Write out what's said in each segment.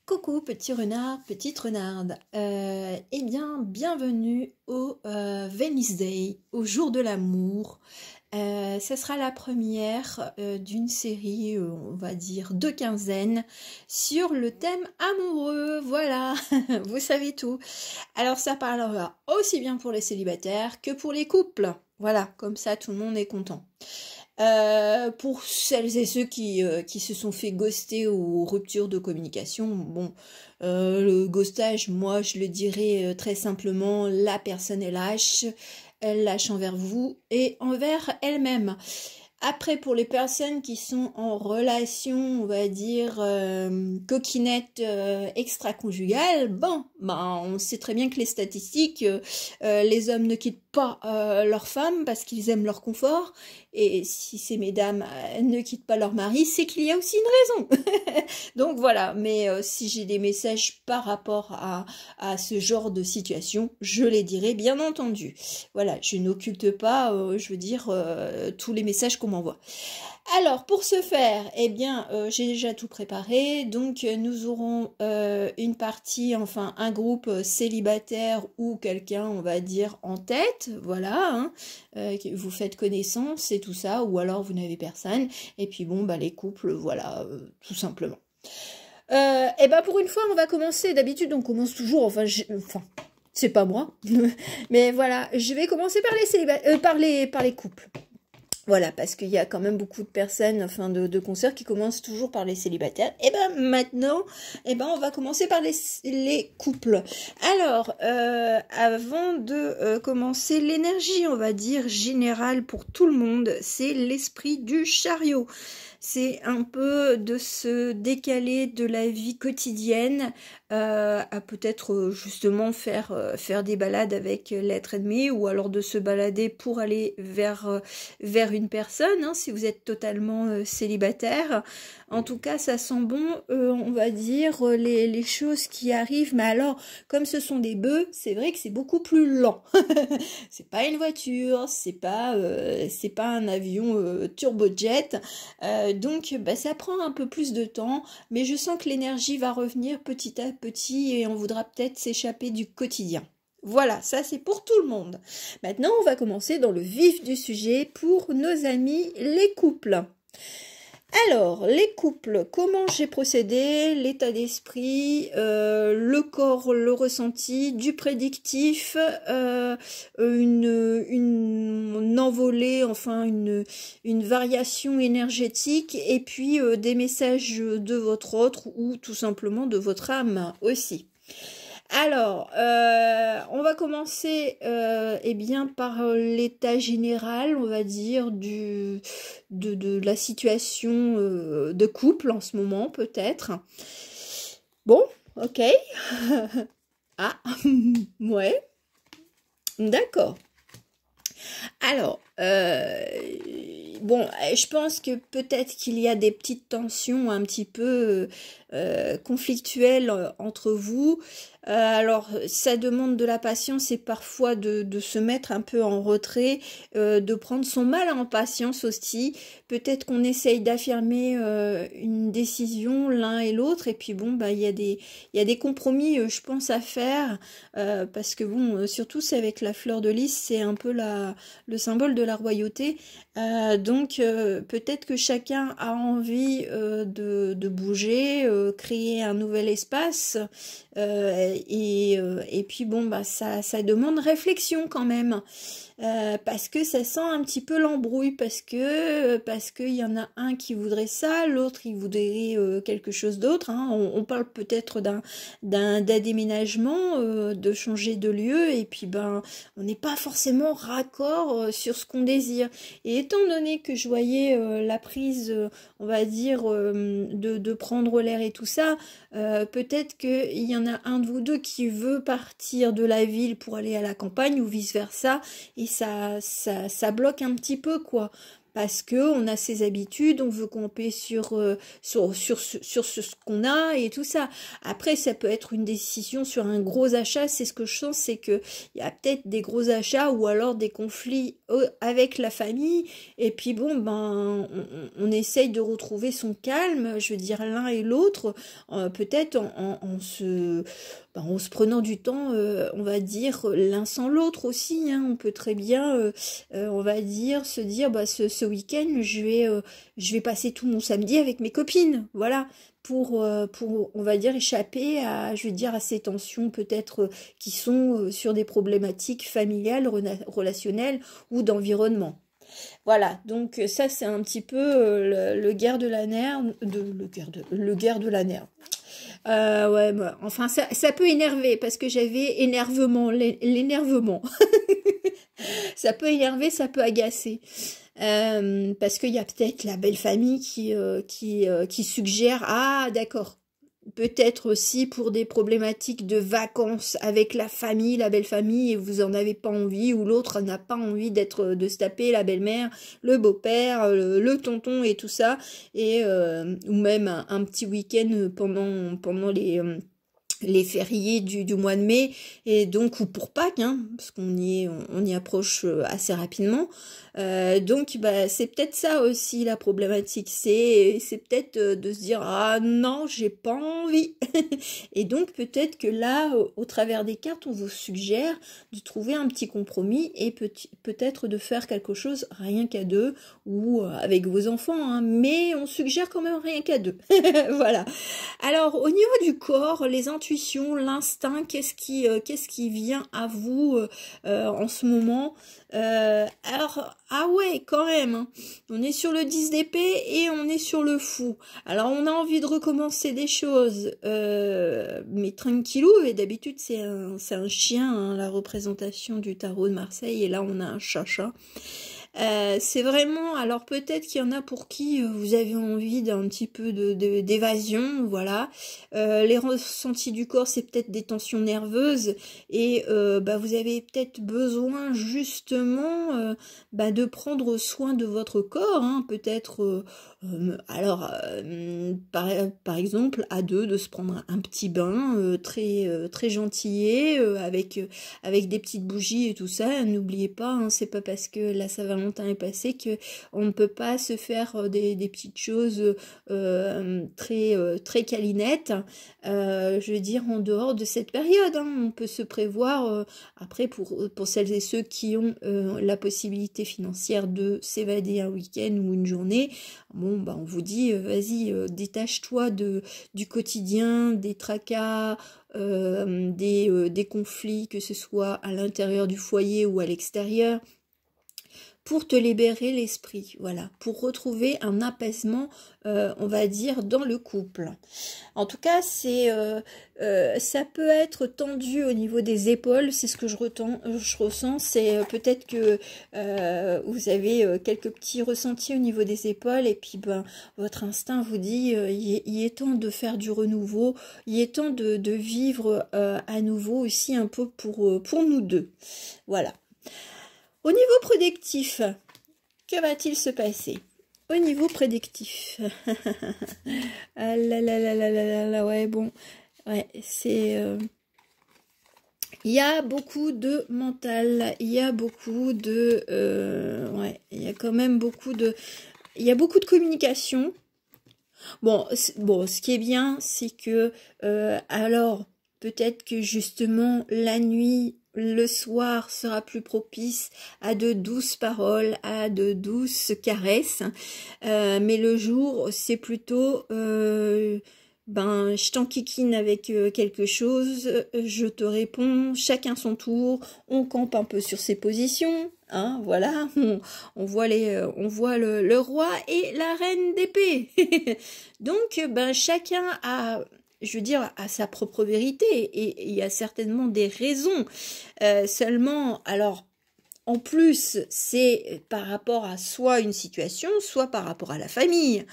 Coucou petit renard, petite renarde. Eh bien, bienvenue au Venice Day, au jour de l'amour. Ça sera la première d'une série, on va dire, de quinzaine sur le thème amoureux. Voilà, vous savez tout. Alors ça parlera aussi bien pour les célibataires que pour les couples. Voilà, comme ça tout le monde est content. Pour celles et ceux qui se sont fait ghoster ou rupture de communication, bon, le ghostage, moi je le dirais très simplement, la personne est lâche, elle lâche envers vous et envers elle-même. Après, pour les personnes qui sont en relation, on va dire, coquinette extra-conjugale, bon, ben, on sait très bien que les statistiques, les hommes ne quittent pas leur femme parce qu'ils aiment leur confort. Et si ces mesdames ne quittent pas leur mari, c'est qu'il y a aussi une raison. Donc voilà, mais si j'ai des messages par rapport à ce genre de situation, je les dirai bien entendu. Voilà, je n'occulte pas, je veux dire, tous les messages qu'on m'envoie. Alors, pour ce faire, eh bien, j'ai déjà tout préparé. Donc, nous aurons une partie, enfin, un groupe célibataire ou quelqu'un, on va dire, en tête. Voilà, hein, vous faites connaissance et tout ça, ou alors vous n'avez personne. Et puis, bon, bah, les couples, voilà, tout simplement. Et ben, pour une fois, on va commencer. D'habitude, on commence toujours, enfin, c'est pas moi. Mais voilà, je vais commencer par les célibataires, par les couples. Voilà, parce qu'il y a quand même beaucoup de personnes, enfin de concerts qui commencent toujours par les célibataires. Et ben maintenant, on va commencer par les couples. Alors, avant de commencer, l'énergie, on va dire, générale pour tout le monde, c'est l'esprit du chariot. C'est un peu de se décaler de la vie quotidienne à peut-être justement faire des balades avec l'être aimé ou alors de se balader pour aller vers une personne, hein, si vous êtes totalement célibataire. En tout cas, ça sent bon, on va dire, les choses qui arrivent. Mais alors, comme ce sont des bœufs, c'est vrai que c'est beaucoup plus lent. C'est pas une voiture, c'est pas un avion turbojet. Donc, bah, ça prend un peu plus de temps, mais je sens que l'énergie va revenir petit à petit et on voudra peut-être s'échapper du quotidien. Voilà, ça c'est pour tout le monde. Maintenant, on va commencer dans le vif du sujet pour nos amis les couples. Alors, les couples, comment j'ai procédé, l'état d'esprit, le corps, le ressenti, du prédictif, une envolée, enfin une variation énergétique, et puis des messages de votre autre ou tout simplement de votre âme aussi. Alors, on va commencer eh bien, par l'état général, on va dire, de la situation de couple en ce moment, peut-être. Bon, ok. Ah, ouais, d'accord. Alors, bon, je pense que peut-être qu'il y a des petites tensions un petit peu conflictuelles entre vous. Alors, ça demande de la patience et parfois de se mettre un peu en retrait, de prendre son mal en patience aussi. Peut-être qu'on essaye d'affirmer une décision l'un et l'autre, et puis bon, bah il y a des compromis, je pense, à faire, parce que bon, surtout c'est avec la fleur de lys, c'est un peu le symbole de la royauté. Donc peut-être que chacun a envie de bouger, créer un nouvel espace. Et puis bon, bah ça demande réflexion quand même, parce que ça sent un petit peu l'embrouille, parce qu'il y en a un qui voudrait ça, l'autre il voudrait quelque chose d'autre, hein. On parle peut-être d'un déménagement, de changer de lieu, et puis ben on n'est pas forcément raccord sur ce qu'on désire. Et étant donné que je voyais la prise, on va dire, de prendre l'air et tout ça, peut-être qu'il y en a un de vous deux qui veut partir de la ville pour aller à la campagne ou vice versa, et ça bloque un petit peu, quoi. parce que on a ses habitudes, on veut camper sur ce qu'on a et tout ça. Après, ça peut être une décision sur un gros achat. C'est ce que je sens, c'est que il y a peut-être des gros achats ou alors des conflits avec la famille. Et puis bon, ben, on essaye de retrouver son calme. Je veux dire l'un et l'autre, peut-être en se prenant du temps, on va dire l'un sans l'autre aussi. Hein. On peut très bien, on va dire, se dire, bah, ce week-end, je vais passer tout mon samedi avec mes copines. Voilà. On va dire, échapper à, je veux dire, à ces tensions peut-être qui sont sur des problématiques familiales, relationnelles ou d'environnement. Voilà, donc ça c'est un petit peu le guerre de la nerf, le guerre de la nerf. Ouais, bah, enfin ça peut énerver parce que j'avais énervement, l'énervement. Ça peut énerver, ça peut agacer. Parce qu'il y a peut-être la belle famille qui suggère, ah d'accord, peut-être aussi pour des problématiques de vacances avec la famille, la belle famille, et vous en avez pas envie, ou l'autre n'a pas envie de se taper la belle-mère, le beau-père, le tonton et tout ça, et ou même un petit week-end pendant les fériés du mois de mai, et donc ou pour Pâques, hein, parce on y approche assez rapidement. Donc bah c'est peut-être ça aussi la problématique, c'est peut-être de se dire ah non j'ai pas envie et donc peut-être que là au travers des cartes on vous suggère de trouver un petit compromis et peut-être de faire quelque chose rien qu'à deux ou avec vos enfants, hein, mais on suggère quand même rien qu'à deux. Voilà. Alors au niveau du corps, les intuitions, l'instinct, qu'est-ce qui vient à vous en ce moment? Alors, ah ouais, quand même, hein. On est sur le 10 d'épée et on est sur le fou. Alors, on a envie de recommencer des choses, mais tranquillou, et d'habitude, c'est un chien, hein, la représentation du tarot de Marseille, et là, on a un chat-chat. C'est vraiment, alors peut-être qu'il y en a pour qui vous avez envie d'un petit peu d'évasion, voilà. Les ressentis du corps, c'est peut-être des tensions nerveuses et bah, vous avez peut-être besoin justement de prendre soin de votre corps, hein, peut-être, par exemple, à deux, de se prendre un petit bain très gentillé avec des petites bougies et tout ça. N'oubliez pas, hein, c'est pas parce que la Saint-Valentin est passé que on ne peut pas se faire des petites choses très câlinettes. Je veux dire en dehors de cette période, hein, on peut se prévoir après pour celles et ceux qui ont la possibilité financière de s'évader un week-end ou une journée. Bon, bah on vous dit vas-y, détache-toi du quotidien, des tracas, des conflits, que ce soit à l'intérieur du foyer ou à l'extérieur, pour te libérer l'esprit, voilà, pour retrouver un apaisement, on va dire, dans le couple. En tout cas, ça peut être tendu au niveau des épaules, c'est ce que je ressens, c'est peut-être que vous avez quelques petits ressentis au niveau des épaules, et puis ben, votre instinct vous dit, il est temps de faire du renouveau, il est temps de vivre à nouveau aussi un peu pour nous deux, voilà. Au niveau prédictif, que va-t-il se passer? Au niveau prédictif, ah là là là là là là, ouais, bon, ouais, c'est... il y a beaucoup de mental, il y a beaucoup de... ouais, il y a quand même beaucoup de... Il y a beaucoup de communication. Bon, ce qui est bien, c'est que... alors, peut-être que justement, la nuit... Le soir sera plus propice à de douces paroles, à de douces caresses, mais le jour, c'est plutôt, je t'enquiquine avec quelque chose, je te réponds, chacun son tour, on campe un peu sur ses positions, hein, voilà, on voit le roi et la reine d'épée. Donc, chacun a... je veux dire, à sa propre vérité, et il y a certainement des raisons. Seulement, alors, en plus, c'est par rapport à soit une situation, soit par rapport à la famille.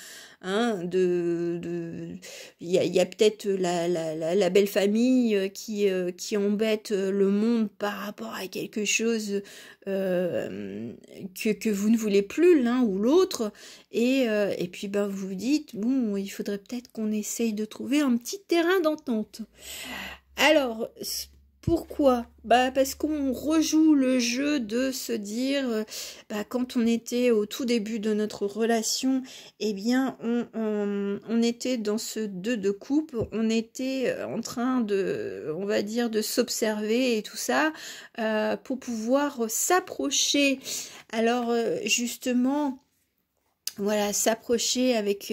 Hein, il y a peut-être la belle famille qui embête le monde par rapport à quelque chose que vous ne voulez plus l'un ou l'autre. Et puis ben, vous vous dites, bon, il faudrait peut-être qu'on essaye de trouver un petit terrain d'entente. Alors, pourquoi? Bah parce qu'on rejoue le jeu de se dire, bah quand on était au tout début de notre relation, eh bien on était dans ce de couple, on était en train de, on va dire, de s'observer et tout ça, pour pouvoir s'approcher. Alors justement, voilà, s'approcher avec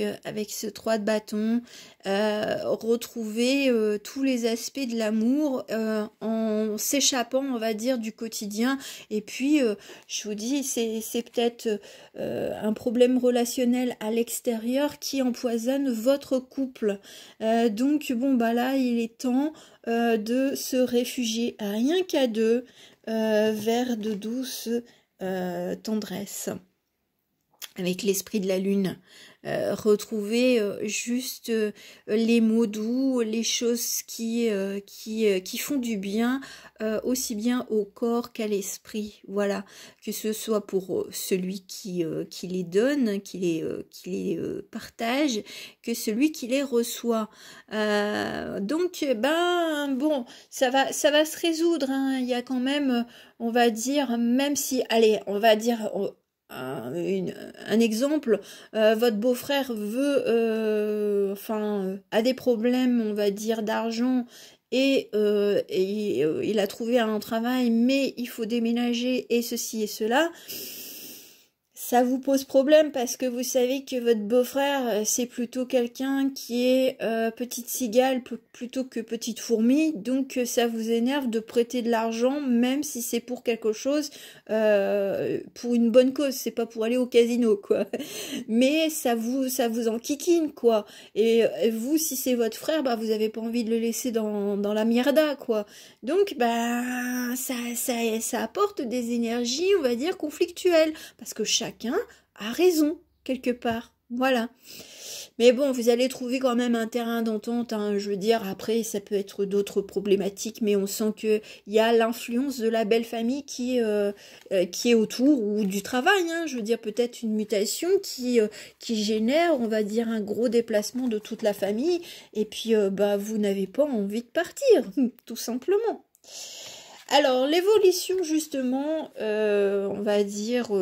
ce 3 de bâton, retrouver tous les aspects de l'amour en s'échappant, on va dire, du quotidien. Et puis, je vous dis, c'est peut-être un problème relationnel à l'extérieur qui empoisonne votre couple. Donc, bon, bah là, il est temps de se réfugier à rien qu'à deux vers de douces tendresses. Avec l'esprit de la lune, retrouver juste les mots doux, les choses qui font du bien, aussi bien au corps qu'à l'esprit, voilà, que ce soit pour celui qui les donne, qui les partage, que celui qui les reçoit. Donc, ben, bon, ça va se résoudre, hein. Il y a quand même, on va dire, même si, allez, on va dire... un exemple, votre beau-frère veut, a des problèmes, on va dire, d'argent et il a trouvé un travail, mais il faut déménager et ceci et cela. Ça vous pose problème parce que vous savez que votre beau-frère, c'est plutôt quelqu'un qui est petite cigale plutôt que petite fourmi. Donc ça vous énerve de prêter de l'argent même si c'est pour quelque chose, pour une bonne cause. C'est pas pour aller au casino, quoi. Mais ça vous enquiquine, quoi. Et vous, si c'est votre frère, bah vous avez pas envie de le laisser dans la mierda, quoi. Donc bah ça apporte des énergies, on va dire, conflictuelles. Parce que chacun a raison, quelque part. Voilà. Mais bon, vous allez trouver quand même un terrain d'entente, hein. Je veux dire, après, ça peut être d'autres problématiques, mais on sent qu'il y a l'influence de la belle famille qui est autour, ou du travail, hein. Je veux dire, peut-être une mutation qui génère, on va dire, un gros déplacement de toute la famille, et puis, bah, vous n'avez pas envie de partir, tout simplement. Alors, l'évolution, justement, on va dire...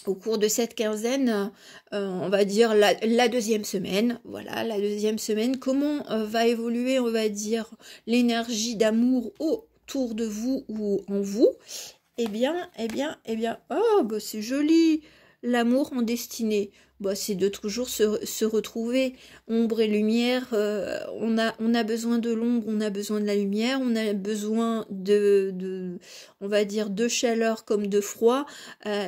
au cours de cette quinzaine, on va dire la deuxième semaine, voilà, la deuxième semaine, comment va évoluer, on va dire, l'énergie d'amour autour de vous ou en vous? Eh bien, oh, bah c'est joli, l'amour en destinée. Bah, c'est de toujours se retrouver, ombre et lumière, on a besoin de l'ombre, on a besoin de la lumière, on a besoin on va dire, de chaleur comme de froid,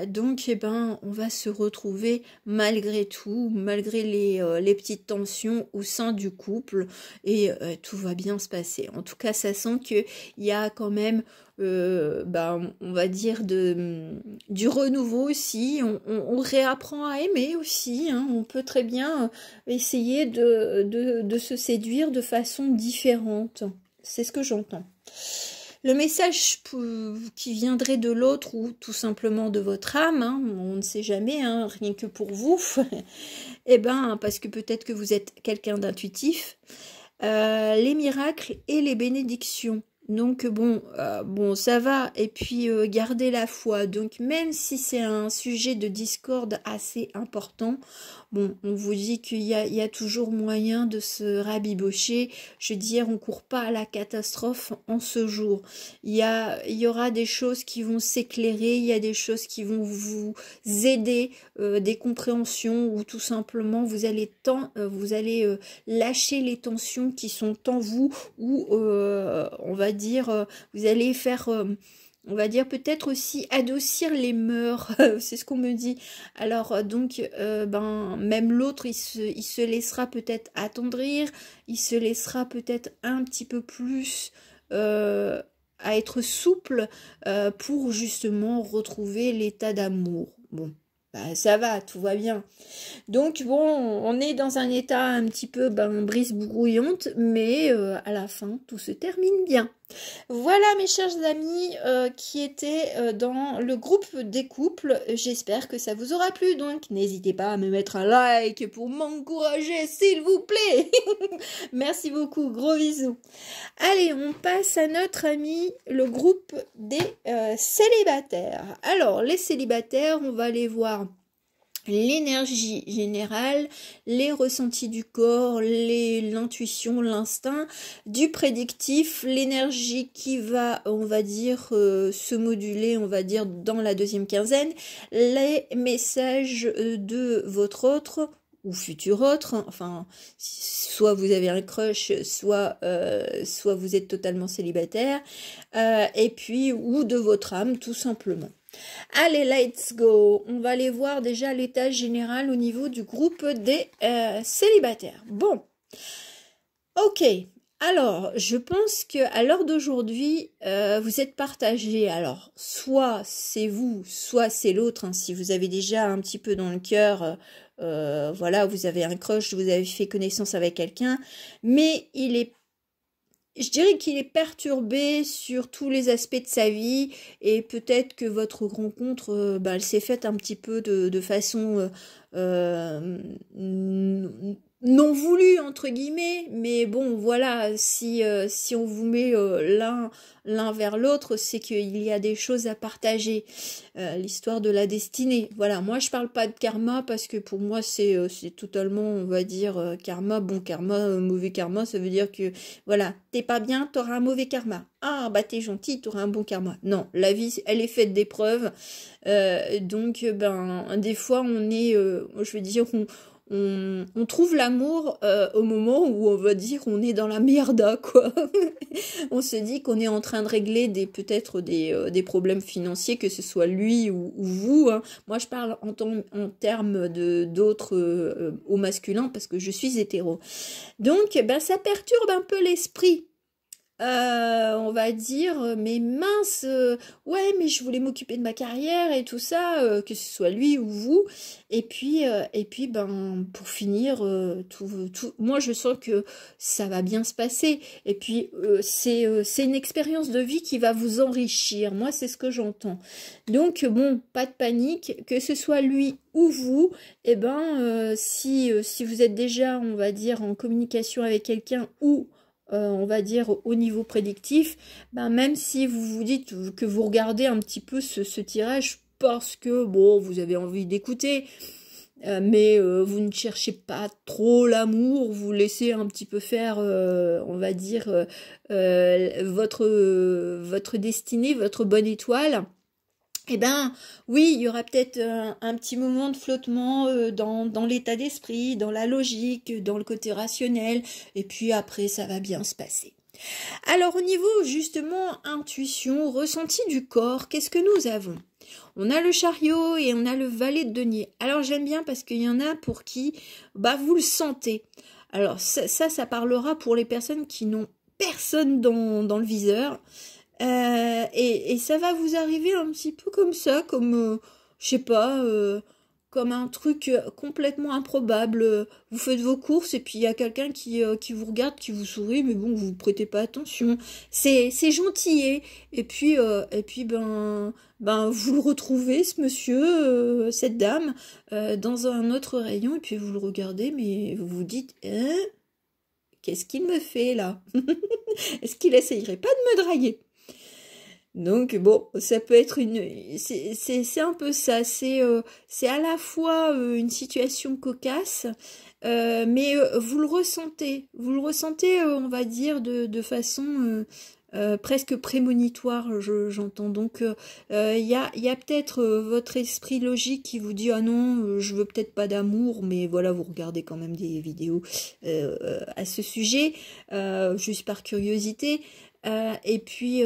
donc eh ben, on va se retrouver malgré tout, malgré les petites tensions au sein du couple, et tout va bien se passer. En tout cas, ça sent qu'il y a quand même on va dire du renouveau aussi, on réapprend à aimer aussi, hein. On peut très bien essayer de se séduire de façon différente, c'est ce que j'entends. Le message qui viendrait de l'autre ou tout simplement de votre âme, hein, on ne sait jamais, hein, rien que pour vous, eh ben, parce que peut-être que vous êtes quelqu'un d'intuitif, les miracles et les bénédictions. Donc bon, ça va, et puis garder la foi. Donc même si c'est un sujet de discorde assez important, bon, on vous dit qu'il y a toujours moyen de se rabibocher. Je veux dire, on court pas à la catastrophe en ce jour. Il y aura des choses qui vont s'éclairer, il y a des choses qui vont vous aider, des compréhensions, ou tout simplement vous allez lâcher les tensions qui sont en vous, ou on va dire, vous allez faire... on va dire peut-être aussi adoucir les mœurs, c'est ce qu'on me dit. Alors donc, même l'autre, il se laissera peut-être attendrir, il se laissera peut-être un petit peu plus à être souple pour justement retrouver l'état d'amour. Bon, bah, ça va, tout va bien. Donc bon, on est dans un état un petit peu brise brouillante, mais à la fin, tout se termine bien. Voilà mes chers amis qui étaient dans le groupe des couples. J'espère que ça vous aura plu, donc n'hésitez pas à me mettre un like pour m'encourager, s'il vous plaît. Merci beaucoup, gros bisous. Allez, on passe à notre ami, le groupe des célibataires. Alors, les célibataires, on va aller voir l'énergie générale, les ressentis du corps, l'intuition, l'instinct, du prédictif, l'énergie qui va, on va dire, se moduler, on va dire, dans la deuxième quinzaine, les messages de votre autre ou futur autre, hein, enfin, soit vous avez un crush, soit vous êtes totalement célibataire, et puis, ou de votre âme, tout simplement. Allez, let's go. On va aller voir déjà l'état général au niveau du groupe des célibataires. Bon, ok. Alors, je pense que à l'heure d'aujourd'hui, vous êtes partagés. Alors, soit c'est vous, soit c'est l'autre. Hein, si vous avez déjà un petit peu dans le cœur, voilà, vous avez un crush, vous avez fait connaissance avec quelqu'un, mais je dirais qu'il est perturbé sur tous les aspects de sa vie et peut-être que votre rencontre, elle s'est faite un petit peu de façon non voulue entre guillemets, mais bon voilà, si on vous met l'un vers l'autre, c'est qu'il y a des choses à partager. L'histoire de la destinée. Voilà, moi je parle pas de karma parce que pour moi c'est totalement, on va dire, karma, bon karma, mauvais karma, ça veut dire que voilà, t'es pas bien, t'auras un mauvais karma. Ah bah t'es gentil, t'auras un bon karma. Non, la vie elle est faite d'épreuves, donc des fois on est, je veux dire, on trouve l'amour au moment où on va dire on est dans la merde, quoi. On se dit qu'on est en train de régler peut-être des problèmes financiers, que ce soit lui ou vous. Hein. Moi, je parle en termes d'autres au masculin parce que je suis hétéro. Donc, ça perturbe un peu l'esprit. On va dire, mais mince, ouais, mais je voulais m'occuper de ma carrière et tout ça, que ce soit lui ou vous. Et puis pour finir, moi je sens que ça va bien se passer. Et puis c'est une expérience de vie qui va vous enrichir. Moi, c'est ce que j'entends. Donc bon, pas de panique, que ce soit lui ou vous. Et si vous êtes déjà, on va dire, en communication avec quelqu'un ou on va dire au niveau prédictif, même si vous vous dites que vous regardez un petit peu ce tirage parce que bon, vous avez envie d'écouter, mais vous ne cherchez pas trop l'amour, vous laissez un petit peu faire, on va dire, votre destinée, votre bonne étoile. Oui, il y aura peut-être un petit moment de flottement dans l'état d'esprit, dans la logique, dans le côté rationnel, et puis après, ça va bien se passer. Alors, au niveau, justement, intuition, ressenti du corps, qu'est-ce que nous avons? On a le chariot et on a le valet de denier. Alors, j'aime bien parce qu'il y en a pour qui, vous le sentez. Alors, ça parlera pour les personnes qui n'ont personne dans le viseur. Et ça va vous arriver un petit peu comme ça, comme, je sais pas, comme un truc complètement improbable. Vous faites vos courses et puis il y a quelqu'un qui vous regarde, qui vous sourit, mais bon, vous prêtez pas attention. C'est gentil. Et puis, vous le retrouvez, ce monsieur, cette dame, dans un autre rayon, et puis vous le regardez, mais vous vous dites, hein, qu'est-ce qu'il me fait là? Est-ce qu'il essayerait pas de me draguer? Donc bon, ça peut être c'est un peu ça, c'est à la fois une situation cocasse, mais vous le ressentez, on va dire de façon presque prémonitoire, j'entends. Donc il y a peut-être votre esprit logique qui vous dit ah non, je veux peut-être pas d'amour, mais voilà, vous regardez quand même des vidéos à ce sujet, juste par curiosité. Et puis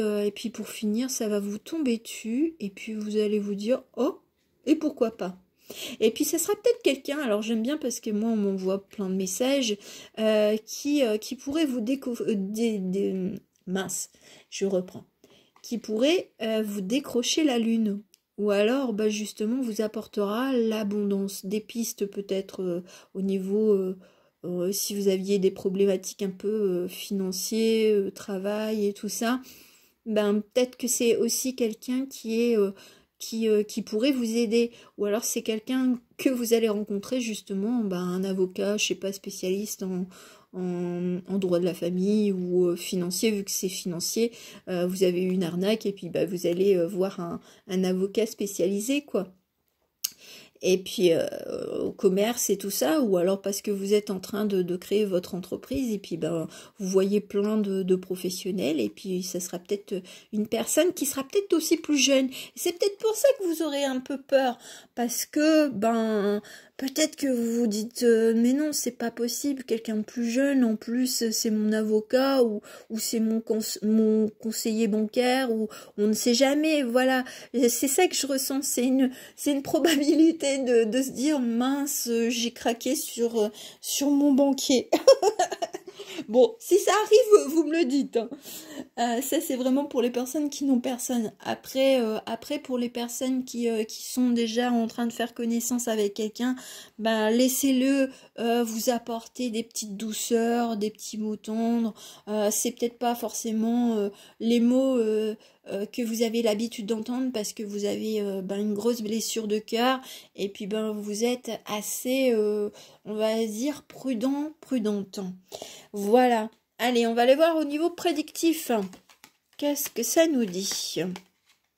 pour finir, ça va vous tomber dessus et puis vous allez vous dire oh, et pourquoi pas. Et puis ça sera peut-être quelqu'un, alors j'aime bien parce que moi on m'envoie plein de messages qui pourrait vous mince, je reprends. qui pourrait vous décrocher la lune. Ou alors, bah, justement, vous apportera l'abondance. Des pistes peut-être au niveau, si vous aviez des problématiques un peu financières, travail et tout ça, ben peut-être que c'est aussi quelqu'un qui est qui pourrait vous aider. Ou alors c'est quelqu'un que vous allez rencontrer justement, ben, un avocat, je sais pas, spécialiste en droit de la famille ou financier, vu que c'est financier, vous avez eu une arnaque et puis bah, vous allez voir un avocat spécialisé, quoi. Et puis au commerce et tout ça, ou alors parce que vous êtes en train de créer votre entreprise et puis ben vous voyez plein de professionnels et puis ça sera peut-être une personne qui sera peut-être aussi plus jeune. Et c'est peut-être pour ça que vous aurez un peu peur, parce que ben peut-être que vous vous dites mais non, c'est pas possible, quelqu'un de plus jeune, en plus c'est mon avocat ou c'est mon conseiller bancaire, ou on ne sait jamais, voilà. C'est ça que je ressens, c'est une probabilité de se dire mince, j'ai craqué sur mon banquier. Bon, si ça arrive, vous me le dites, hein. Ça, c'est vraiment pour les personnes qui n'ont personne. Après, pour les personnes qui sont déjà en train de faire connaissance avec quelqu'un, ben, laissez-le vous apporter des petites douceurs, des petits mots tendres. C'est peut-être pas forcément les mots que vous avez l'habitude d'entendre parce que vous avez ben, une grosse blessure de cœur et puis ben, vous êtes assez, on va dire, prudente. Voilà. Allez, on va aller voir au niveau prédictif. Qu'est-ce que ça nous dit?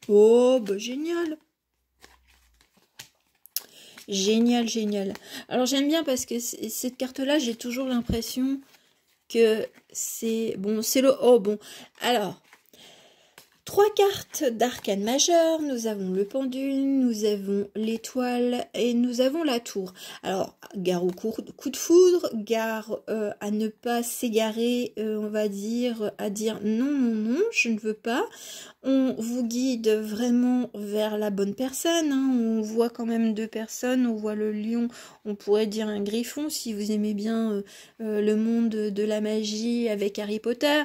Oh, bah génial. Génial, génial. Alors j'aime bien parce que cette carte-là, j'ai toujours l'impression que c'est... Bon, c'est le... Oh, bon. Alors, 3 cartes d'arcane majeur, nous avons le pendule, nous avons l'étoile et nous avons la tour. Alors, gare au coup de foudre, gare à ne pas s'égarer, on va dire, à dire non, non, non, je ne veux pas. On vous guide vraiment vers la bonne personne, hein. On voit quand même 2 personnes, on voit le lion, on pourrait dire un griffon si vous aimez bien le monde de la magie avec Harry Potter.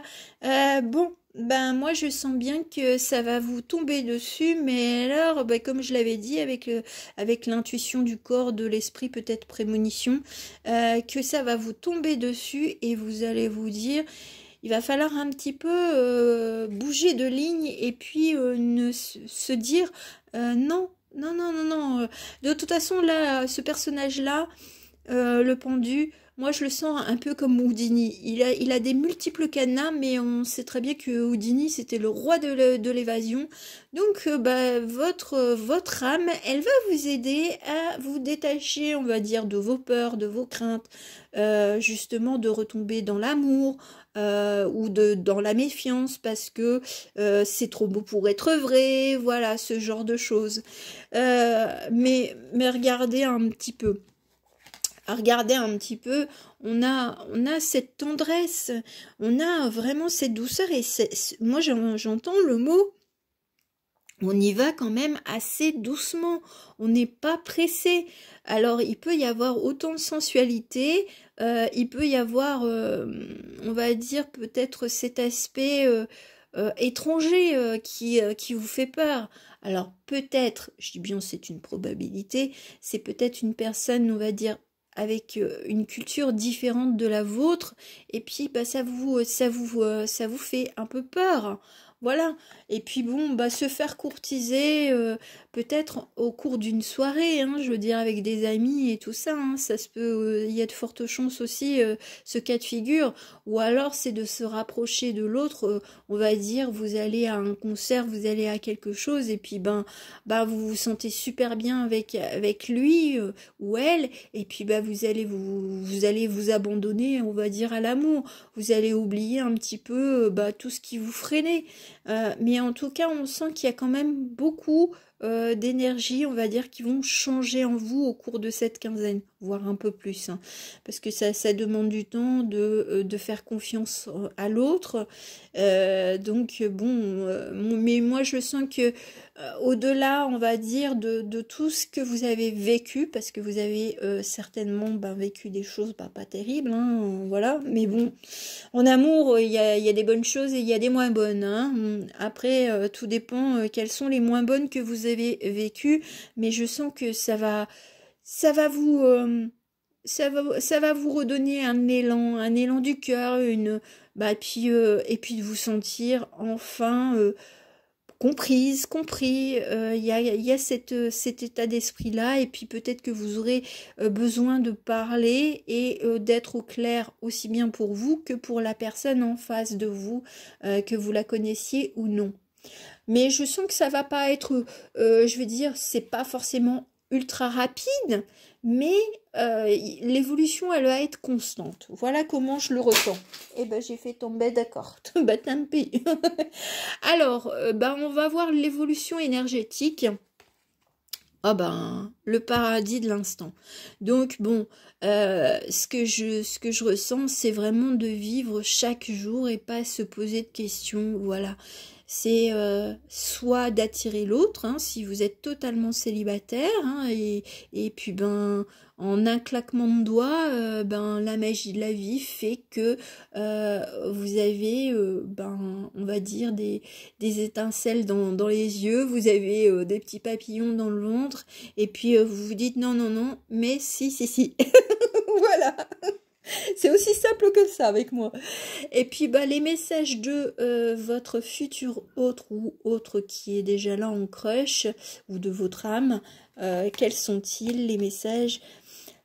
Bon. Ben moi je sens bien que ça va vous tomber dessus, mais alors ben, comme je l'avais dit avec l'intuition du corps, de l'esprit, peut-être prémonition, que ça va vous tomber dessus et vous allez vous dire il va falloir un petit peu bouger de ligne et puis se dire non, non, non, non, non. De toute façon là, ce personnage-là, le pendu, moi je le sens un peu comme Houdini. Il a des multiples cadenas, mais on sait très bien que Houdini c'était le roi de l'évasion. Donc bah, votre âme, elle va vous aider à vous détacher, on va dire, de vos peurs, de vos craintes, justement de retomber dans l'amour. Ou dans la méfiance parce que c'est trop beau pour être vrai, voilà, ce genre de choses. Mais regardez un petit peu. Regardez un petit peu, on a cette tendresse, on a vraiment cette douceur et moi j'entends le mot, on y va quand même assez doucement, on n'est pas pressé. Alors il peut y avoir autant de sensualité, il peut y avoir, on va dire peut-être cet aspect étranger qui vous fait peur. Alors peut-être, je dis bien c'est une probabilité, c'est peut-être une personne, on va dire, avec une culture différente de la vôtre, et puis bah, ça vous fait un peu peur. Voilà. Et puis bon, bah se faire courtiser peut-être au cours d'une soirée, hein, je veux dire avec des amis et tout ça, hein, ça se peut, il y a de fortes chances aussi ce cas de figure. Ou alors c'est de se rapprocher de l'autre, on va dire vous allez à un concert, vous allez à quelque chose et puis bah vous vous sentez super bien avec lui ou elle, et puis bah vous allez vous abandonner, on va dire, à l'amour. Vous allez oublier un petit peu bah tout ce qui vous freinait. Mais en tout cas, on sent qu'il y a quand même beaucoup d'énergie, on va dire, qui vont changer en vous au cours de cette quinzaine, voire un peu plus, hein, parce que ça demande du temps de faire confiance à l'autre. Donc bon, mais moi je sens que au-delà, on va dire, de tout ce que vous avez vécu, parce que vous avez certainement vécu des choses pas terribles, hein, voilà, mais bon, en amour, il y a des bonnes choses et il y a des moins bonnes, hein. Après, tout dépend quelles sont les moins bonnes que vous avez vécues, mais je sens que ça va vous, ça va vous redonner un élan du cœur, et puis de vous sentir enfin comprise, compris. Il y a cet état d'esprit-là, et puis peut-être que vous aurez besoin de parler et d'être au clair aussi bien pour vous que pour la personne en face de vous, que vous la connaissiez ou non. Mais je sens que ça va pas être, je veux dire, c'est pas forcément ultra rapide, mais l'évolution, elle va être constante. Voilà comment je le ressens. Eh ben, j'ai fait tomber d'accord. Bah, tant pis. Alors, on va voir l'évolution énergétique. Ah le paradis de l'instant. Donc bon, ce que je ressens, c'est vraiment de vivre chaque jour et pas se poser de questions. Voilà. C'est soit d'attirer l'autre, hein, si vous êtes totalement célibataire, hein, et puis en un claquement de doigts, la magie de la vie fait que vous avez, on va dire, des étincelles dans les yeux, vous avez des petits papillons dans le ventre, et puis vous vous dites non, non, non, mais si, si, si. Voilà. C'est aussi simple que ça avec moi. Et puis les messages de votre futur autre ou autre qui est déjà là en crush, ou de votre âme, quels sont-ils les messages?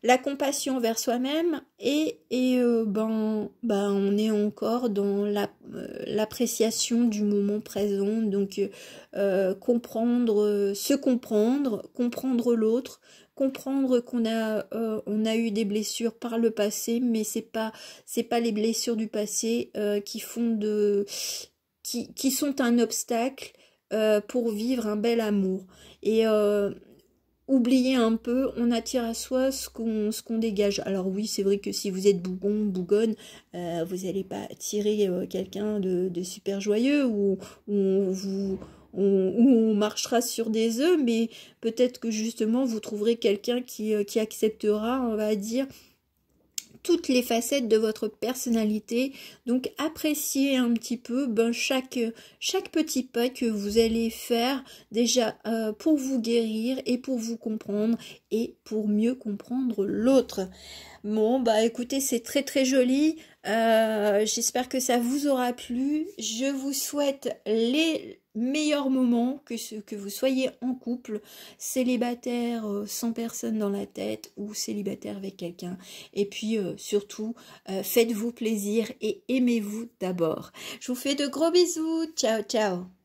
La compassion vers soi-même, et on est encore dans l'appréciation du moment présent, donc se comprendre l'autre, comprendre qu'on on a eu des blessures par le passé, mais c'est pas les blessures du passé qui sont un obstacle pour vivre un bel amour. Et oubliez un peu, on attire à soi ce qu'on dégage. Alors oui, c'est vrai que si vous êtes bougonne, vous n'allez pas attirer quelqu'un de super joyeux, ou on marchera sur des œufs, mais peut-être que justement vous trouverez quelqu'un qui acceptera, on va dire, toutes les facettes de votre personnalité. Donc appréciez un petit peu chaque petit pas que vous allez faire, déjà pour vous guérir et pour vous comprendre et pour mieux comprendre l'autre. Bon, écoutez, c'est très très joli. J'espère que ça vous aura plu. Je vous souhaite les meilleurs moments, que vous soyez en couple, célibataire sans personne dans la tête, ou célibataire avec quelqu'un. Et puis surtout, faites-vous plaisir et aimez-vous d'abord. Je vous fais de gros bisous. Ciao, ciao.